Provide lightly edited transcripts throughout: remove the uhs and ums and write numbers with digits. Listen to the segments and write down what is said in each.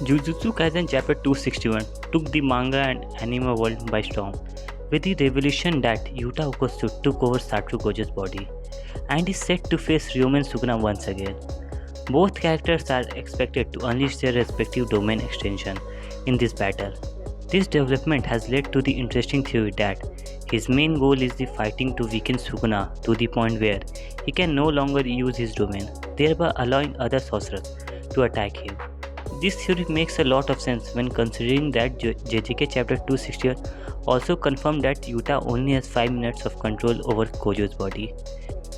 Jujutsu Kaisen Chapter 261 took the manga and anime world by storm, with the revelation that Yuta Okkotsu took over Satoru Gojo's body and is set to face Ryomen Sukuna once again. Both characters are expected to unleash their respective domain extension in this battle. This development has led to the interesting theory that his main goal is the fighting to weaken Sukuna to the point where he can no longer use his domain, thereby allowing other sorcerers to attack him. This theory makes a lot of sense when considering that JJK chapter 261 also confirmed that Yuta only has 5 minutes of control over Gojo's body.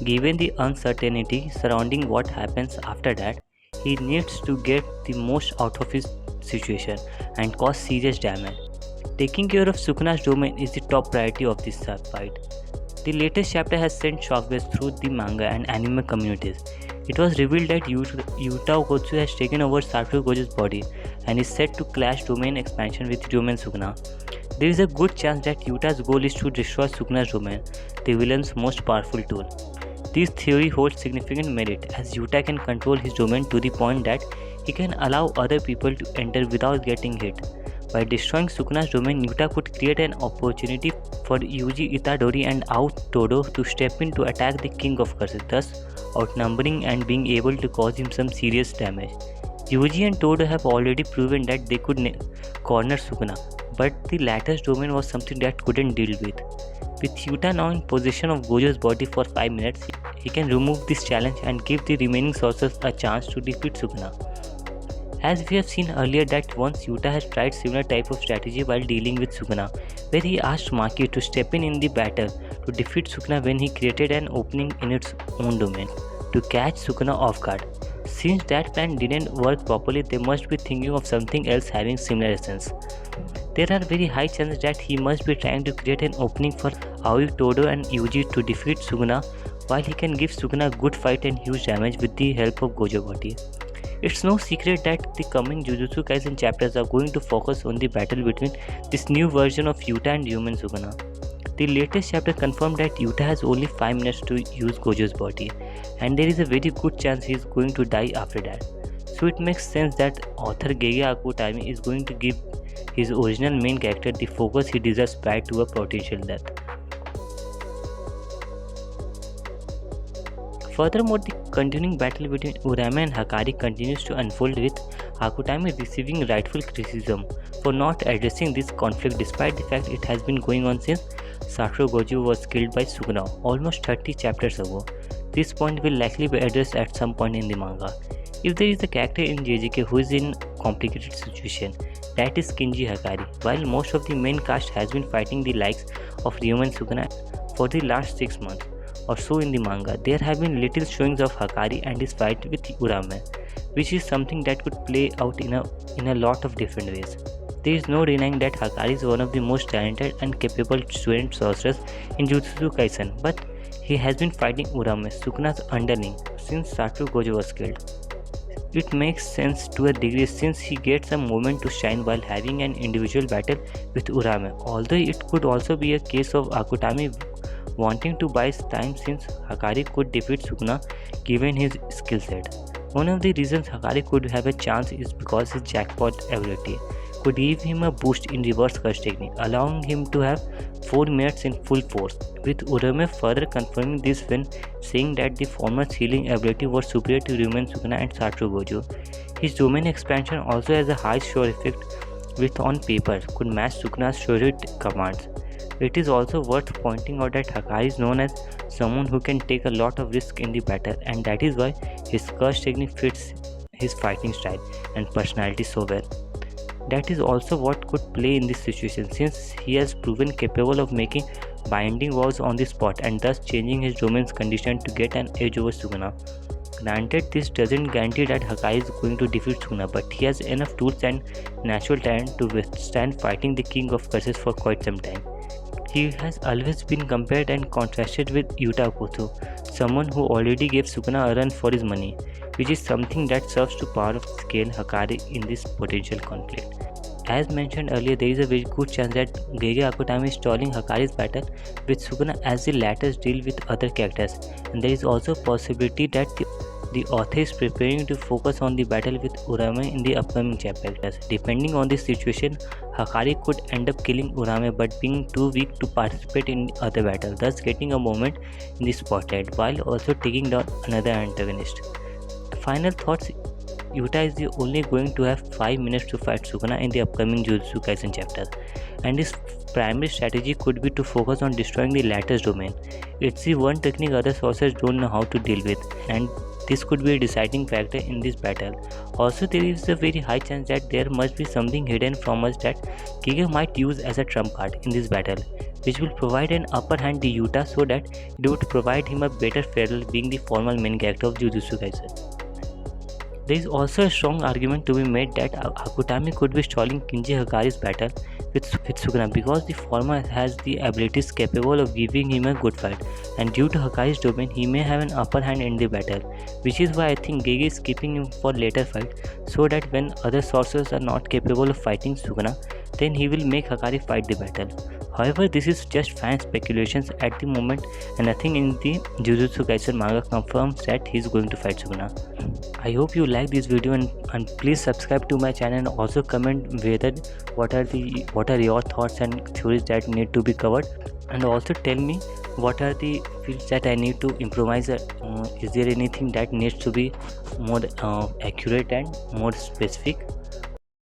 Given the uncertainty surrounding what happens after that, he needs to get the most out of his situation and cause serious damage. Taking care of Sukuna's domain is the top priority of this fight. The latest chapter has sent shockwaves through the manga and anime communities. It was revealed that Yuta Okkotsu has taken over Satoru Gojo's body and is set to clash domain expansion with Ryomen Sukuna. There is a good chance that Yuta's goal is to destroy Sukuna's domain, the villain's most powerful tool. This theory holds significant merit as Yuta can control his domain to the point that he can allow other people to enter without getting hit. By destroying Sukuna's domain, Yuta could create an opportunity for Yuji Itadori and Ao Todo to step in to attack the King of Curses, thus outnumbering and being able to cause him some serious damage. Yuji and Todo have already proven that they could corner Sukuna, but the latter's domain was something that couldn't deal with. With Yuta now in possession of Gojo's body for 5 minutes, he can remove this challenge and give the remaining sorcerers a chance to defeat Sukuna. As we have seen earlier that once Yuta has tried similar type of strategy while dealing with Sukuna, where he asked Maki to step in the battle to defeat Sukuna when he created an opening in its own domain to catch Sukuna off guard. Since that plan didn't work properly, they must be thinking of something else having similar essence. There are very high chances that he must be trying to create an opening for Aoi, Todo and Yuji to defeat Sukuna while he can give Sukuna a good fight and huge damage with the help of Gojo body. It's no secret that the coming Jujutsu Kaisen chapters are going to focus on the battle between this new version of Yuta and Ryomen Sukuna. The latest chapter confirmed that Yuta has only 5 minutes to use Gojo's body, and there is a very good chance he is going to die after that. So it makes sense that author Gege Akutami is going to give his original main character the focus he deserves prior to a potential death. Furthermore, the continuing battle between Urame and Hakari continues to unfold, with Akutami receiving rightful criticism for not addressing this conflict despite the fact it has been going on since Satoru Gojo was killed by Sukuna almost 30 chapters ago. This point will likely be addressed at some point in the manga. If there is a character in JJK who is in a complicated situation, that is Kinji Hakari. While most of the main cast has been fighting the likes of Ryomen Sukuna for the last 6 months or so in the manga, there have been little showings of Hakari and his fight with Urame, which is something that could play out in a lot of different ways. There is no denying that Hakari is one of the most talented and capable student sorcerers in Jujutsu Kaisen, but he has been fighting Urame, Sukuna's underling, since Satoru Gojo was killed. It makes sense to a degree since he gets a moment to shine while having an individual battle with Urame, although it could also be a case of Akutami wanting to buy time since Hakari could defeat Sukuna given his skill set. One of the reasons Hakari could have a chance is because his jackpot ability could give him a boost in reverse curse technique, allowing him to have 4 minutes in full force, with Urame further confirming this when saying that the former's healing ability was superior to Ryomen Sukuna and Satoru Gojo. His domain expansion also has a high sure effect, which on paper could match Sukuna's sure commands. It is also worth pointing out that Hakari is known as someone who can take a lot of risk in the battle, and that is why his curse technique fits his fighting style and personality so well. That is also what could play in this situation since he has proven capable of making binding vows on the spot and thus changing his domain's condition to get an edge over Sukuna. Granted, this doesn't guarantee that Hakari is going to defeat Sukuna, but he has enough tools and natural talent to withstand fighting the King of Curses for quite some time. He has always been compared and contrasted with Yuta Okkotsu, someone who already gave Sukuna a run for his money, which is something that serves to power of scale Hakari in this potential conflict. As mentioned earlier, there is a very good chance that Gege Akutami is stalling Hakari's battle with Sukuna as the latter's deal with other characters, and there is also a possibility that The author is preparing to focus on the battle with Urame in the upcoming chapters. Depending on the situation, Hakari could end up killing Urame but being too weak to participate in other battle, thus getting a moment in the spotlight while also taking down another antagonist. Final thoughts: Yuta is the only going to have 5 minutes to fight Sukuna in the upcoming Jujutsu Kaisen chapter, and his primary strategy could be to focus on destroying the latter's domain. It's the one technique other sorcerers don't know how to deal with, and this could be a deciding factor in this battle. Also, there is a very high chance that there must be something hidden from us that Kage might use as a trump card in this battle, which will provide an upper hand to Yuta so that it would provide him a better farewell being the formal main character of Jujutsu Kaisen. There is also a strong argument to be made that Akutami could be stalling Kinji Hakari's battle with Sukuna because the former has the abilities capable of giving him a good fight, and due to Hakari's domain, he may have an upper hand in the battle, which is why I think Gege is keeping him for later fight, so that when other sorcerers are not capable of fighting Sukuna, then he will make Hakari fight the battle. However, this is just fan speculations at the moment, and nothing in the Jujutsu Kaisen manga confirms that he is going to fight Sukuna. I hope you like this video, and please subscribe to my channel and also comment whether what are your thoughts and theories that need to be covered, and also tell me what are the fields that I need to improvise. Is there anything that needs to be more accurate and more specific?